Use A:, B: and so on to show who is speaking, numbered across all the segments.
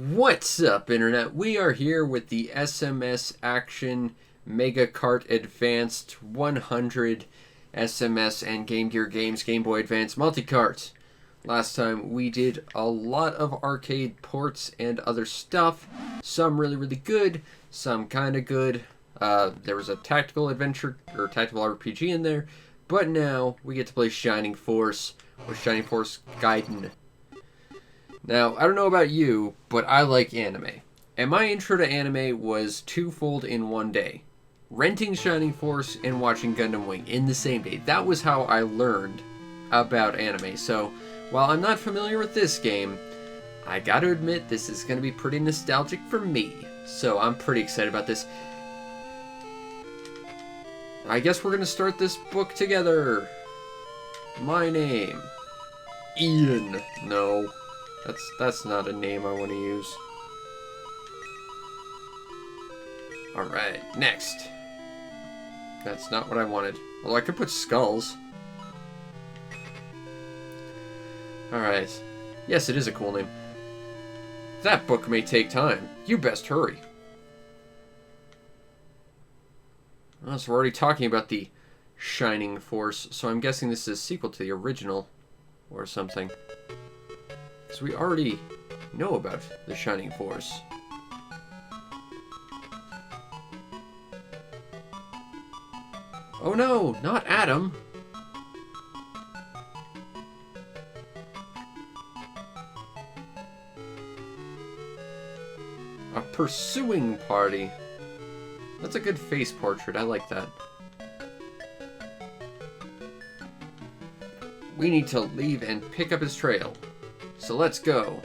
A: What's up, Internet? We are here with the SMS Action Mega Kart Advanced 100 SMS and Game Gear Games Game Boy Advance Multi-Kart. Last time we did a lot of arcade ports and other stuff. Some really good, some kind of good. There was a tactical adventure or tactical RPG in there. But now we get to play Shining Force with Shining Force Gaiden. Now, I don't know about you, but I like anime. And my intro to anime was twofold in one day. Renting Shining Force and watching Gundam Wing in the same day. That was how I learned about anime. So, while I'm not familiar with this game, I gotta admit this is gonna be pretty nostalgic for me. So, I'm pretty excited about this. I guess we're gonna start this book together. My name. Ian. No. That's not a name I want to use. Alright, next. That's not what I wanted. Well, I could put skulls. Alright. Yes, it is a cool name. That book may take time. You best hurry. Oh, so we're already talking about the Shining Force, so I'm guessing this is a sequel to the original or something. So we already know about the Shining Force. Oh no, not Adam! A pursuing party. That's a good face portrait, I like that. We need to leave and pick up his trail. So let's go.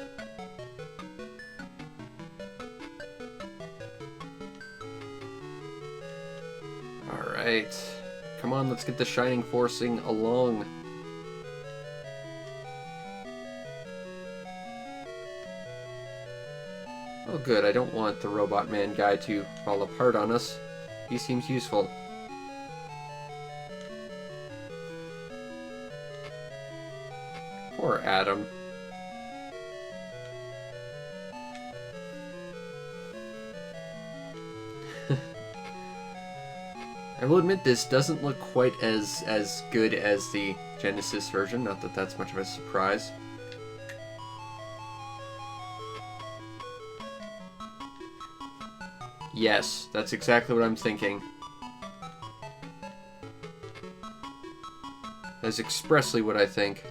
A: Alright. Come on, let's get the Shining Forcing along. Oh good, I don't want the Robot Man guy to fall apart on us. He seems useful. Poor Adam. I will admit this doesn't look quite as good as the Genesis version, not that that's much of a surprise. Yes, that's exactly what I'm thinking. That's expressly what I think.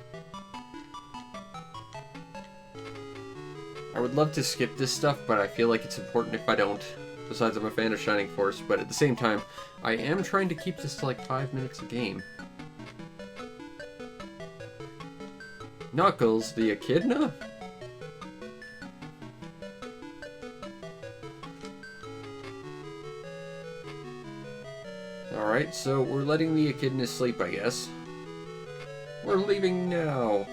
A: I would love to skip this stuff, but I feel like it's important if I don't. Besides, I'm a fan of Shining Force, but at the same time, I am trying to keep this to like 5 minutes a game. Knuckles, the echidna? Alright, so we're letting the echidna sleep, I guess. We're leaving now.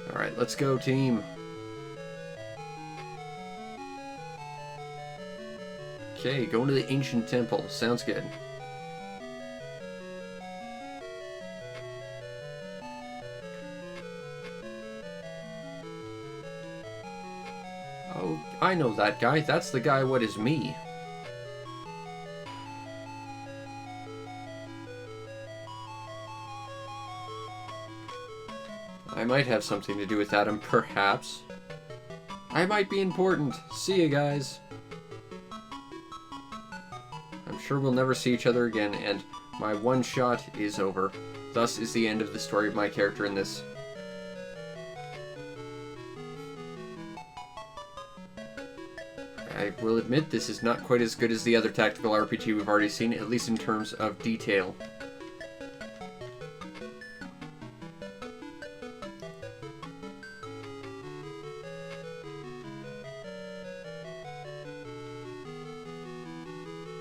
A: Alright, let's go, team. Okay, going to the ancient temple. Sounds good. Oh, I know that guy. That's the guy what is me. I might have something to do with Adam, perhaps. I might be important. See you guys. I'm sure we'll never see each other again, and my one shot is over. Thus is the end of the story of my character in this. I will admit this is not quite as good as the other tactical RPG we've already seen, at least in terms of detail.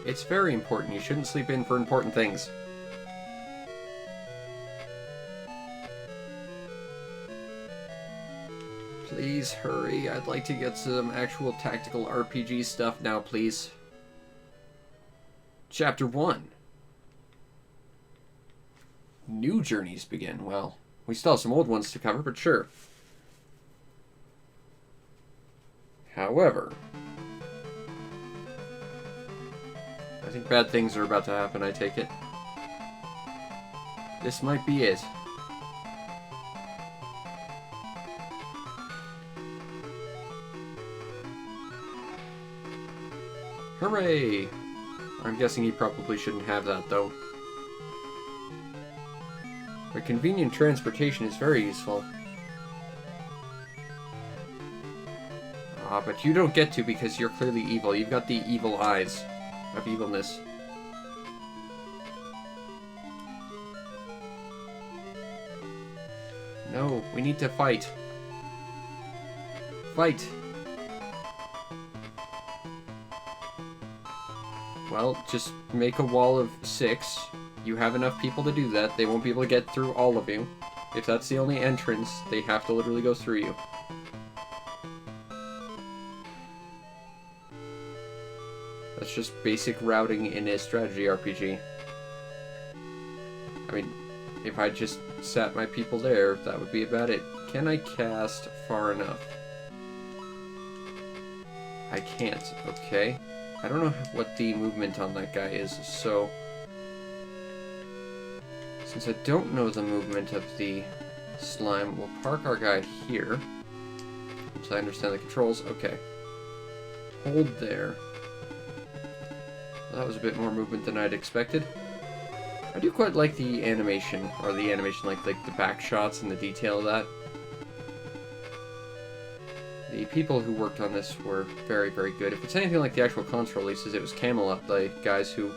A: It's very important. You shouldn't sleep in for important things. Please hurry. I'd like to get some actual tactical RPG stuff now, please. Chapter 1. New journeys begin. Well, We still have some old ones to cover, but sure. However, I think bad things are about to happen, I take it. This might be it. Hooray! I'm guessing he probably shouldn't have that, though. But convenient transportation is very useful. Ah, but you don't get to because you're clearly evil. You've got the evil eyes of evilness. No, we need to fight. Fight! Well, just make a wall of 6. You have enough people to do that. They won't be able to get through all of you. If that's the only entrance, they have to literally go through you. That's just basic routing in a strategy RPG. I mean, if I just sat my people there, that would be about it. Can I cast far enough? I can't. Okay. I don't know what the movement on that guy is, so... Since I don't know the movement of the slime, we'll park our guy here. So I understand the controls. Okay. Hold there. That was a bit more movement than I'd expected. I do quite like the animation, or the animation like the back shots and the detail of that. The people who worked on this were very, very good. If it's anything like the actual console releases, it was Camelot, the guys who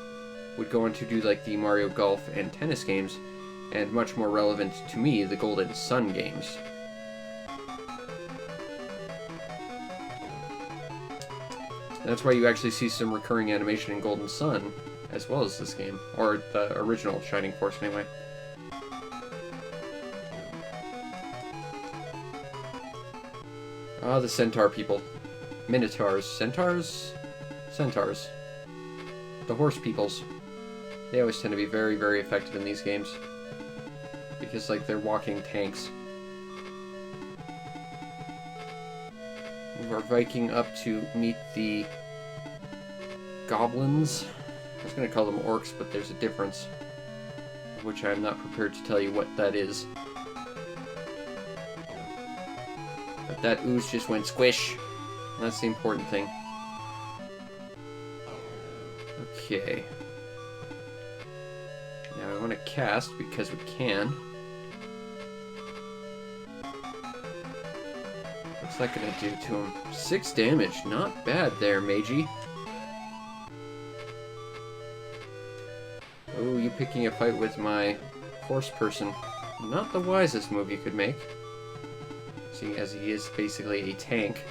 A: would go on to do like the Mario Golf and tennis games, and much more relevant to me, the Golden Sun games. That's why you actually see some recurring animation in Golden Sun, as well as this game. Or the original Shining Force, anyway. Ah, the Centaur people. Minotaurs. Centaurs? Centaurs. The horse peoples. They always tend to be very, very effective in these games. Because, like, they're walking tanks. Move our Viking up to meet the goblins. I was going to call them orcs, but there's a difference. Which I'm not prepared to tell you what that is. But that ooze just went squish. That's the important thing. Okay. Now I want to cast because we can. What's that going to do to him? 6 damage. Not bad there, Meiji. Oh, you picking a fight with my horse person. Not the wisest move you could make. Seeing as he is basically a tank.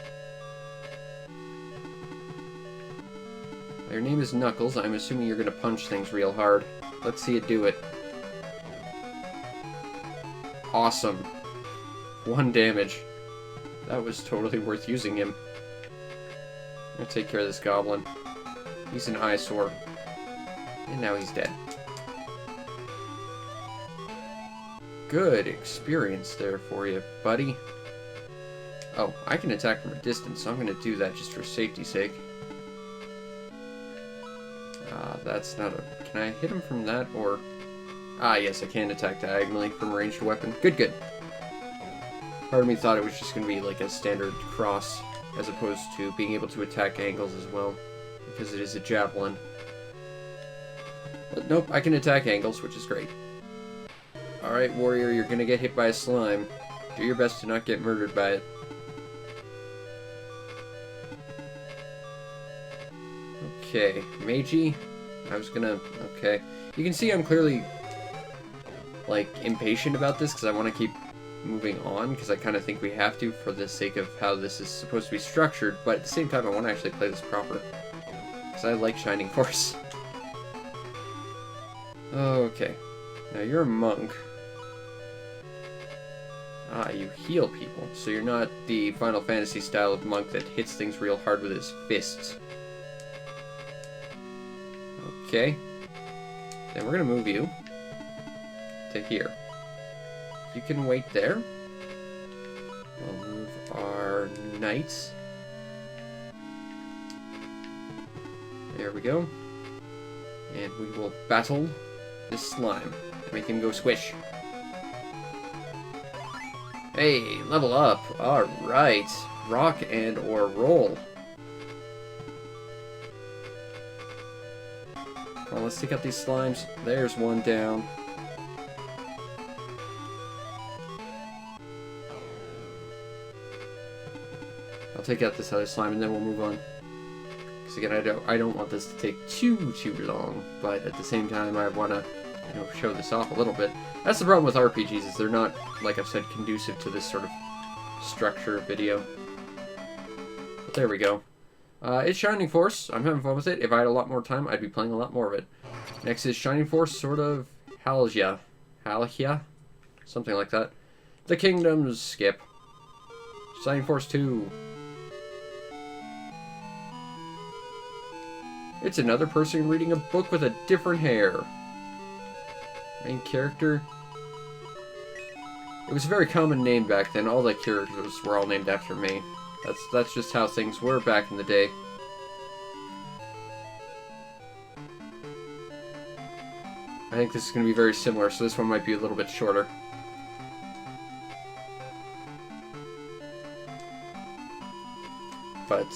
A: Your name is Knuckles. I'm assuming you're going to punch things real hard. Let's see it do it. Awesome. 1 damage. That was totally worth using him. I'm going to take care of this goblin. He's an eyesore. And now he's dead. Good experience there for you, buddy. Oh, I can attack from a distance, so I'm going to do that just for safety's sake. That's not a... Can I hit him from that, or... Ah, yes, I can attack diagonally from a ranged weapon. Good, good. Part of me thought it was just going to be like a standard cross, as opposed to being able to attack angles as well, because it is a javelin. But nope, I can attack angles, which is great. Alright, warrior, you're going to get hit by a slime. Do your best to not get murdered by it. Okay, Meiji, I was gonna... Okay. You can see I'm clearly, like, impatient about this, because I want to keep moving on, because I kind of think we have to, for the sake of how this is supposed to be structured, but at the same time I want to actually play this proper. Because I like Shining Force. Okay. Now you're a monk. Ah, you heal people, so you're not the Final Fantasy style of monk that hits things real hard with his fists. Okay. Then we're gonna move you to here. You can wait there. We'll move our knights. There we go. And we will battle this slime. Make him go squish. Hey, level up. Alright. Rock and or roll. Well, let's take out these slimes. There's one down. I'll take out this other slime and then we'll move on. Because again, I don't want this to take too long, but at the same time I want to, you know, show this off a little bit. That's the problem with RPGs, is they're not, like I've said, conducive to this sort of structure of video. But there we go. It's Shining Force. I'm having fun with it. If I had a lot more time, I'd be playing a lot more of it. Next is Shining Force, sort of Halja. Something like that. The Kingdoms, skip. Shining Force 2. It's another person reading a book with a different hair. Main character. It was a very common name back then. All the characters were all named after me. That's just how things were back in the day. I think this is going to be very similar, so this one might be a little bit shorter. But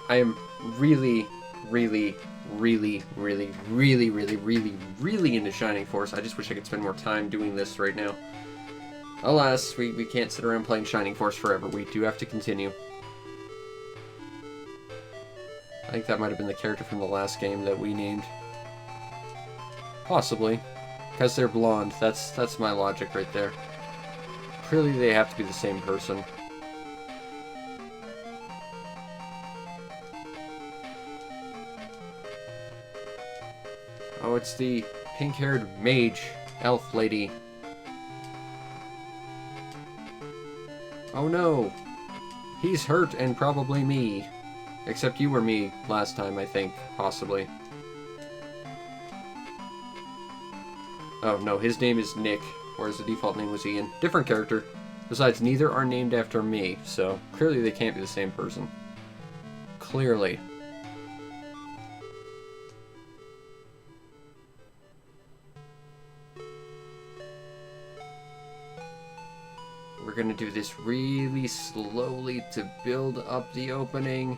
A: I am really into Shining Force. I just wish I could spend more time doing this right now. Alas, we can't sit around playing Shining Force forever. We do have to continue. I think that might have been the character from the last game that we named. Possibly. Because they're blonde. That's my logic right there. Clearly they have to be the same person. Oh, it's the pink-haired mage elf lady. Oh no! He's hurt and probably me. Except you were me last time, I think. Possibly. Oh no, his name is Nick, whereas the default name was Ian. Different character. Besides, neither are named after me, so clearly they can't be the same person. Clearly. We're gonna do this really slowly to build up the opening.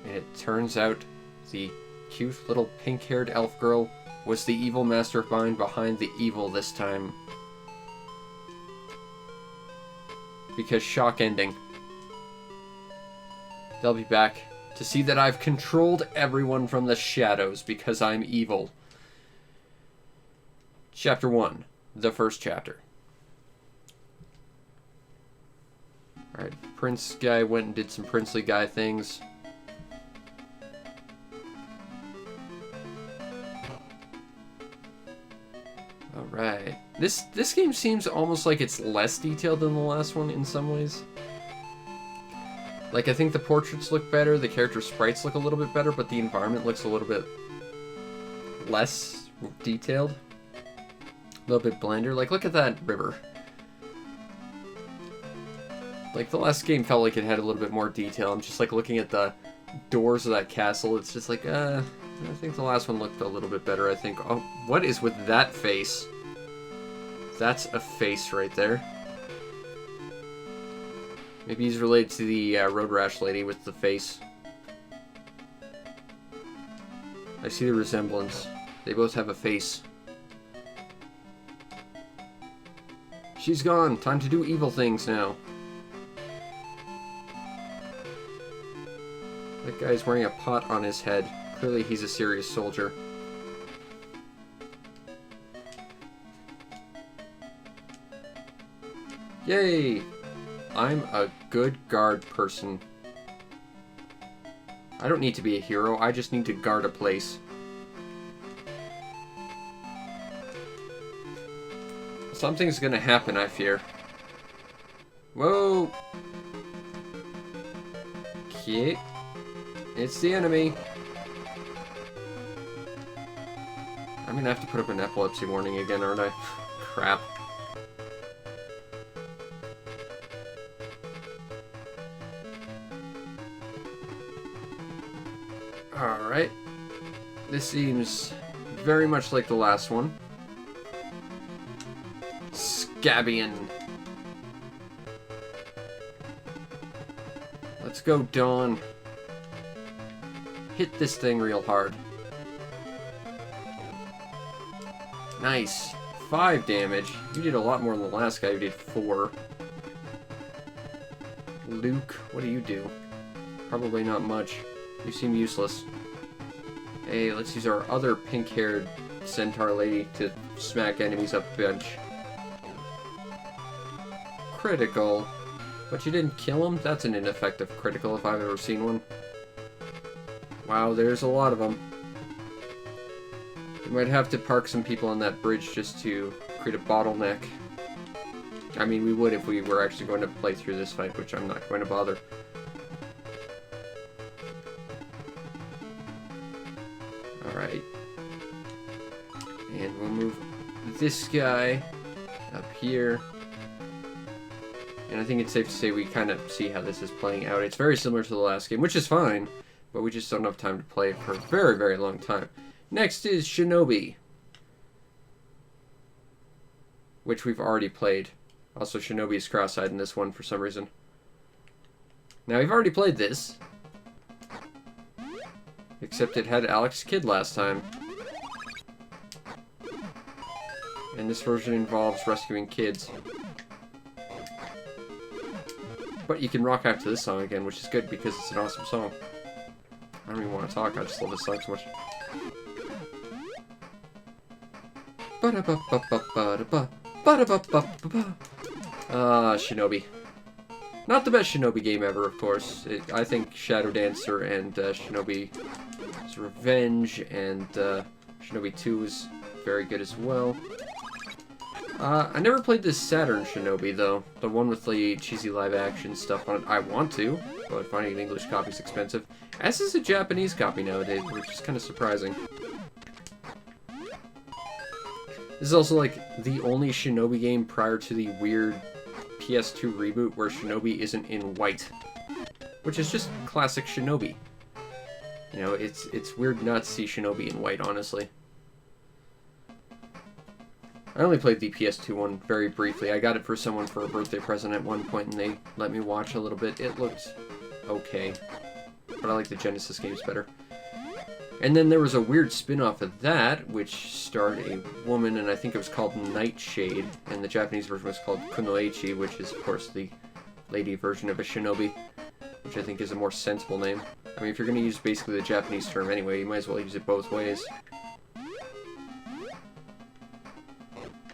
A: And it turns out the cute little pink-haired elf girl was the evil mastermind behind the evil this time. Because shock ending. They'll be back to see that I've controlled everyone from the shadows because I'm evil. Chapter 1. The first chapter. Alright, Prince guy went and did some princely guy things. Alright. This game seems almost like it's less detailed than the last one in some ways. Like, I think the portraits look better, the character sprites look a little bit better, but the environment looks a little bit less detailed. A little bit blender. Like, look at that river. Like, the last game felt like it had a little bit more detail. I'm just, like, looking at the doors of that castle. It's just like, I think the last one looked a little bit better, I think. Oh, what is with that face? That's a face right there. Maybe he's related to the road rash lady with the face. I see the resemblance. They both have a face. She's gone. Time to do evil things now. That guy's wearing a pot on his head. Clearly he's a serious soldier. Yay! I'm a good guard person. I don't need to be a hero, I just need to guard a place. Something's gonna happen, I fear. Whoa! Okay. It's the enemy. I'm gonna have to put up an epilepsy warning again, aren't I? Crap. Alright. This seems very much like the last one. Scabian. Let's go, Dawn. Hit this thing real hard. Nice. 5 damage. You did a lot more than the last guy who did 4. Luke, what do you do? Probably not much. You seem useless. Hey, let's use our other pink-haired centaur lady to smack enemies up the bench. Critical. But you didn't kill him? That's an ineffective critical if I've ever seen one. Wow, there's a lot of them. You might have to park some people on that bridge just to create a bottleneck. I mean, we would if we were actually going to play through this fight, which I'm not going to bother. Alright. And we'll move this guy up here. And I think it's safe to say we kind of see how this is playing out. It's very similar to the last game, which is fine, but we just don't have time to play it for a very, very long time. Next is Shinobi, which we've already played. Also, Shinobi is cross-eyed in this one for some reason. Now, we've already played this, except it had Alex Kidd last time. And this version involves rescuing kids. But you can rock out to this song again, which is good because it's an awesome song. I don't even want to talk, I just love this song so much. Shinobi. Not the best Shinobi game ever, of course. I think Shadow Dancer and Shinobi's Revenge and Shinobi 2 is very good as well. I never played this Saturn Shinobi, though. The one with the cheesy live-action stuff on it. I want to, but finding an English copy is expensive. As is a Japanese copy nowadays, which is kind of surprising. This is also, like, the only Shinobi game prior to the weird PS2 reboot where Shinobi isn't in white. Which is just classic Shinobi. You know, it's weird not to see Shinobi in white, honestly. I only played the PS2 one very briefly. I got it for someone for a birthday present at one point, and they let me watch a little bit. It looked okay, but I like the Genesis games better. And then there was a weird spin-off of that, which starred a woman, and I think it was called Nightshade, and the Japanese version was called Kunoichi, which is, of course, the lady version of a shinobi, which I think is a more sensible name. I mean, if you're going to use basically the Japanese term anyway, you might as well use it both ways.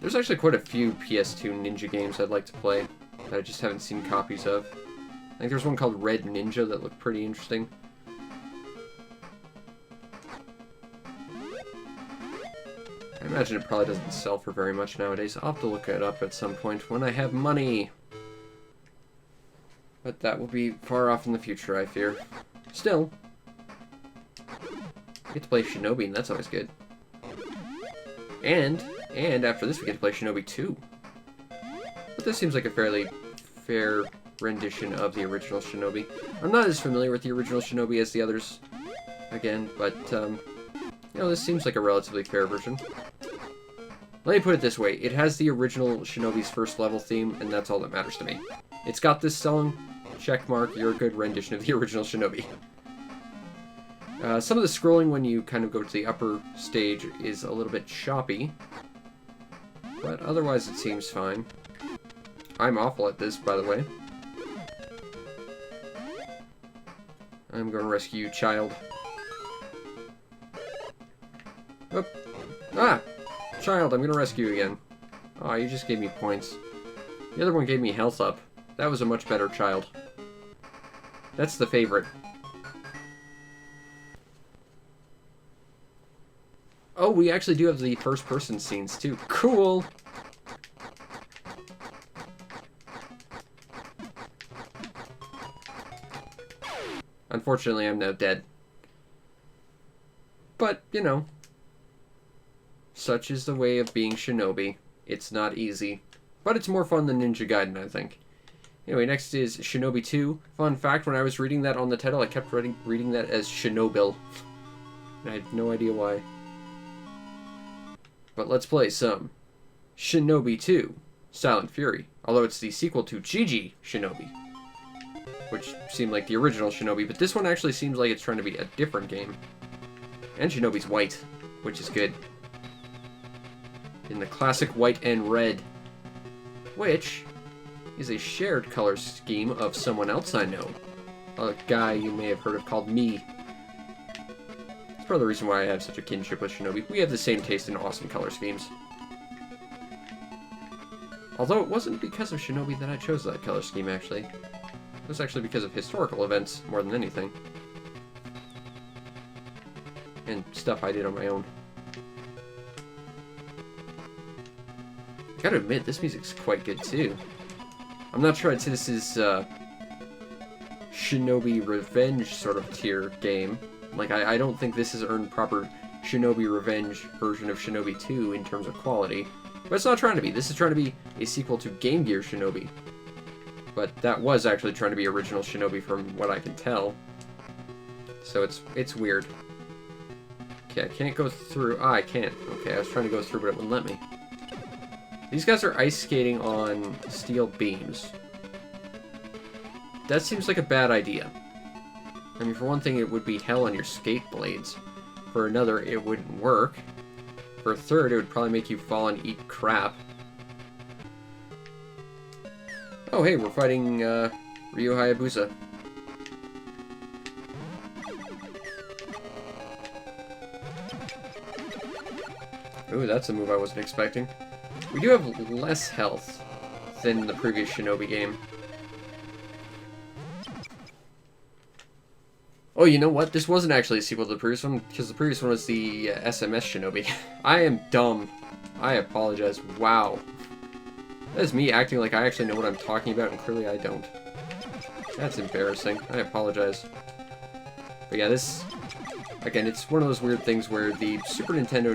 A: There's actually quite a few PS2 ninja games I'd like to play that I just haven't seen copies of. I think there's one called Red Ninja that looked pretty interesting. I imagine it probably doesn't sell for very much nowadays. I'll have to look it up at some point when I have money. But that will be far off in the future, I fear. Still, I get to play Shinobi, and that's always good. And after this we get to play Shinobi 2. But this seems like a fairly fair rendition of the original Shinobi. I'm not as familiar with the original Shinobi as the others, again, but, you know, this seems like a relatively fair version. Let me put it this way, it has the original Shinobi's first level theme, and that's all that matters to me. It's got this song, check mark, you're a good rendition of the original Shinobi. Some of the scrolling when you kind of go to the upper stage is a little bit choppy, but otherwise it seems fine. I'm awful at this, by the way. I'm going to rescue you, child. Oop. Ah! Child, I'm going to rescue you again. Aw, you just gave me points. The other one gave me health up. That was a much better child. That's the favorite. Oh, we actually do have the first-person scenes, too. Cool! Unfortunately, I'm now dead. But, you know, such is the way of being Shinobi. It's not easy. But it's more fun than Ninja Gaiden, I think. Anyway, next is Shinobi 2. Fun fact, when I was reading that on the title, I kept reading that as Shinobil. And I had no idea why. But let's play some Shinobi 2, Silent Fury. Although it's the sequel to Gigi Shinobi, which seemed like the original Shinobi, but this one actually seems like it's trying to be a different game. And Shinobi's white, which is good. In the classic white and red, which is a shared color scheme of someone else I know. A guy you may have heard of called Me. It's part of the reason why I have such a kinship with Shinobi. We have the same taste in awesome color schemes. Although it wasn't because of Shinobi that I chose that color scheme, actually. It was actually because of historical events, more than anything. And stuff I did on my own. I gotta admit, this music's quite good, too. I'm not sure I'd say this is Shinobi Revenge sort of tier game. Like, I don't think this has earned proper Shinobi Revenge version of Shinobi 2 in terms of quality. But it's not trying to be. This is trying to be a sequel to Game Gear Shinobi. But that was actually trying to be original Shinobi from what I can tell. So it's weird. Okay, I can't go through. Ah, I can't. Okay, I was trying to go through, but it wouldn't let me. These guys are ice skating on steel beams. That seems like a bad idea. I mean, for one thing, it would be hell on your skate blades. For another, it wouldn't work. For a third, it would probably make you fall and eat crap. Oh, hey, we're fighting Ryu Hayabusa. Ooh, that's a move I wasn't expecting. We do have less health than the previous Shinobi game. Oh, you know what? This wasn't actually a sequel to the previous one, because the previous one was the SMS Shinobi. I am dumb. I apologize. Wow. That is me acting like I actually know what I'm talking about, and clearly I don't. That's embarrassing. I apologize. But yeah, this... Again, it's one of those weird things where the Super Nintendo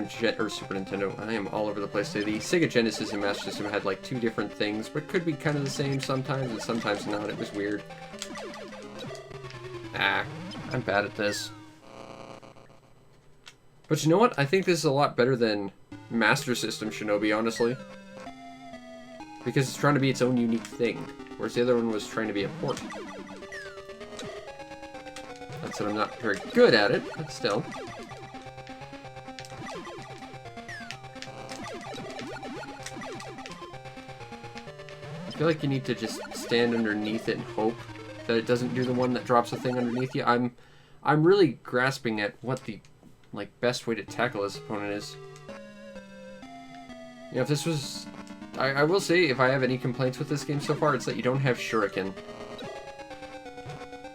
A: and I am all over the place today. The Sega Genesis and Master System had like two different things, but could be kind of the same sometimes and sometimes not. It was weird. Ah, I'm bad at this. But you know what? I think this is a lot better than Master System Shinobi, honestly. Because it's trying to be its own unique thing, whereas the other one was trying to be a port. That's that I'm not very good at it, but still. I feel like you need to just stand underneath it and hope that it doesn't do the one that drops a thing underneath you. I'm really grasping at what the best way to tackle this opponent is. You know, if this was... I will say, if I have any complaints with this game so far, it's that you don't have Shuriken.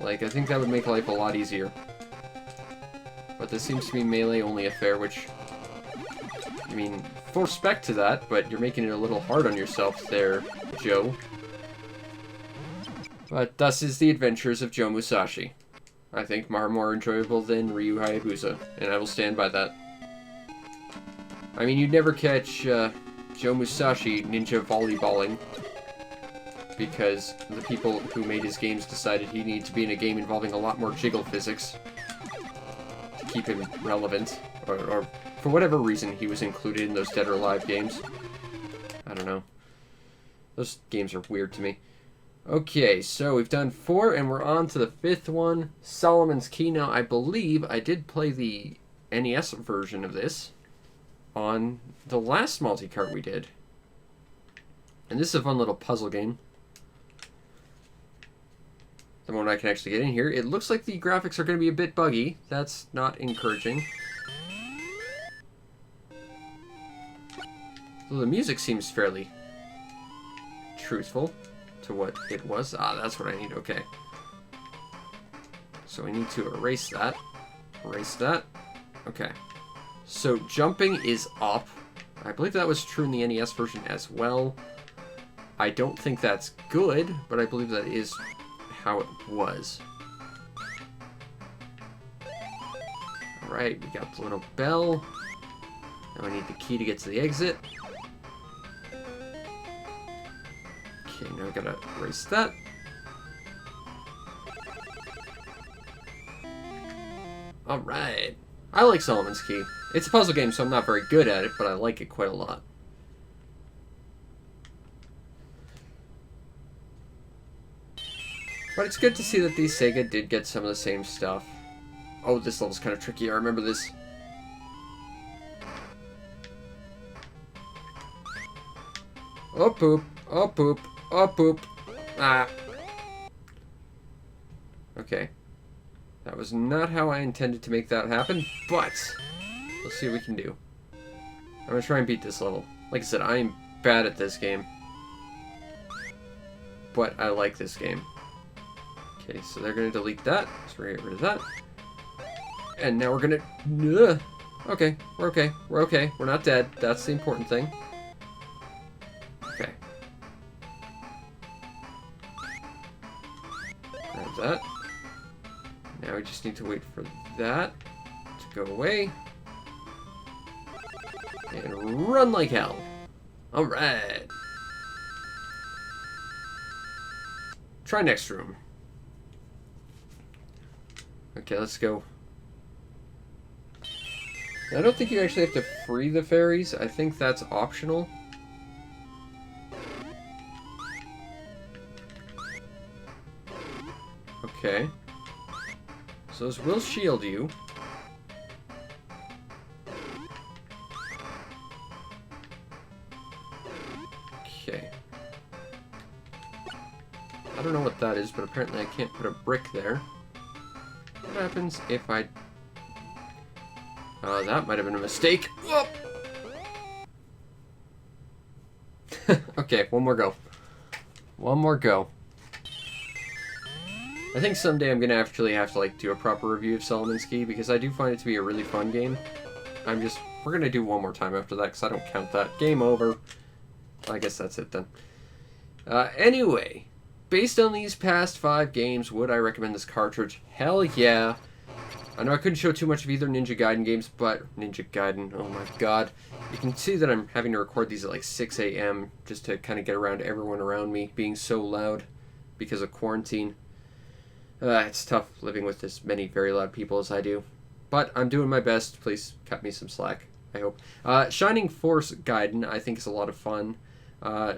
A: Like, I think that would make life a lot easier. But this seems to be melee-only affair, which... I mean, full respect to that, but you're making it a little hard on yourself there, Joe. But thus is the adventures of Joe Musashi. I think more enjoyable than Ryu Hayabusa, and I will stand by that. I mean, you'd never catch Joe Musashi ninja volleyballing, because the people who made his games decided he needed to be in a game involving a lot more jiggle physics to keep him relevant, or for whatever reason he was included in those Dead or Alive games. I don't know. Those games are weird to me. Okay, so we've done 4, and we're on to the 5th one, Solomon's Key. Now, I believe I did play the NES version of this on the last multi-cart we did. And this is a fun little puzzle game. The moment I can actually get in here, it looks like the graphics are going to be a bit buggy. That's not encouraging. So the music seems fairly truthful to what it was. Ah, that's what I need. Okay. So we need to erase that. Erase that. Okay. So jumping is up. I believe that was true in the NES version as well. I don't think that's good, but I believe that is how it was. Alright, we got the little bell. Now I need the key to get to the exit. Okay, now I gotta erase that. Alright. I like Solomon's Key. It's a puzzle game, so I'm not very good at it, but I like it quite a lot. But it's good to see that these Sega did get some of the same stuff. Oh, this level's kind of tricky. I remember this. Oh, poop. Oh, poop. Oh, poop. Ah. Okay. That was not how I intended to make that happen, but let's see what we can do. I'm going to try and beat this level. Like I said, I am bad at this game. But I like this game. Okay, so they're going to delete that. So we're going to get rid of that. And now we're going to... Okay, we're okay. We're okay. We're not dead. That's the important thing. Okay. Grab that. Now we just need to wait for that to go away. And run like hell. Alright. Try next room. Okay, let's go. I don't think you actually have to free the fairies. I think that's optional. Okay. So those will shield you. Okay. I don't know what that is, but apparently I can't put a brick there. What happens if I... that might have been a mistake. Whoop! Okay, one more go. One more go. I think someday I'm going to actually have to, like, do a proper review of Solomon's Key, because I do find it to be a really fun game. We're going to do one more time after that, because I don't count that. Game over. I guess that's it then. Anyway, based on these past 5 games, would I recommend this cartridge? Hell yeah. I know I couldn't show too much of either Ninja Gaiden games, but... Ninja Gaiden, oh my god. You can see that I'm having to record these at like 6 a.m. just to kind of get around everyone around me being so loud because of quarantine. It's tough living with as many very loud people as I do. But I'm doing my best. Please cut me some slack, I hope. Shining Force Gaiden, I think, is a lot of fun.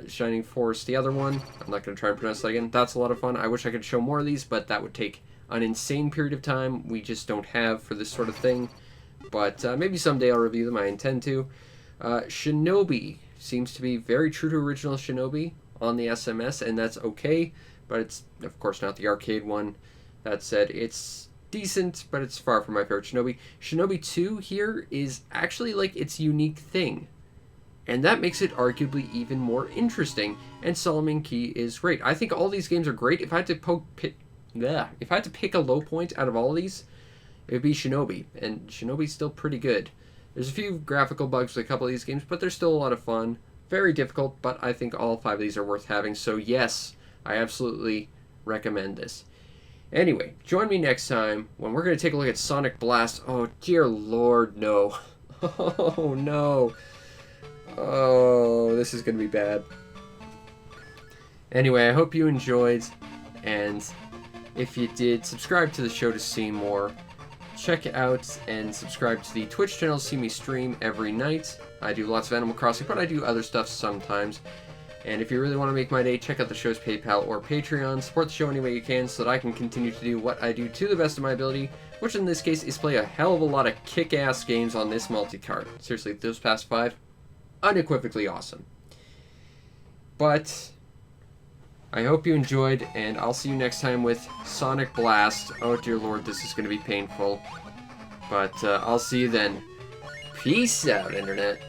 A: Shining Force, the other one, I'm not going to try and pronounce that again. That's a lot of fun. I wish I could show more of these, but that would take an insane period of time we just don't have for this sort of thing. But maybe someday I'll review them. I intend to. Shinobi seems to be very true to original Shinobi on the SMS, and that's okay. But it's, of course, not the arcade one. That said, it's decent, but it's far from my favorite Shinobi. Shinobi 2 here is actually like its unique thing. And that makes it arguably even more interesting. And Solomon Key is great. I think all these games are great. If I had to if I had to pick a low point out of all of these, it would be Shinobi. And Shinobi's still pretty good. There's a few graphical bugs with a couple of these games, but they're still a lot of fun. Very difficult, but I think all 5 of these are worth having. So yes, I absolutely recommend this. Anyway, join me next time when we're going to take a look at Sonic Blast. Oh, dear Lord, no. Oh, no. Oh, this is going to be bad. Anyway, I hope you enjoyed, and if you did, subscribe to the show to see more. Check out and subscribe to the Twitch channel to see me stream every night. I do lots of Animal Crossing, but I do other stuff sometimes. And if you really want to make my day, check out the show's PayPal or Patreon. Support the show any way you can so that I can continue to do what I do to the best of my ability, which in this case is play a hell of a lot of kick-ass games on this multi-cart. Seriously, those past 5, unequivocally awesome. But I hope you enjoyed, and I'll see you next time with Sonic Blast. Oh dear Lord, this is going to be painful. But I'll see you then. Peace out, Internet.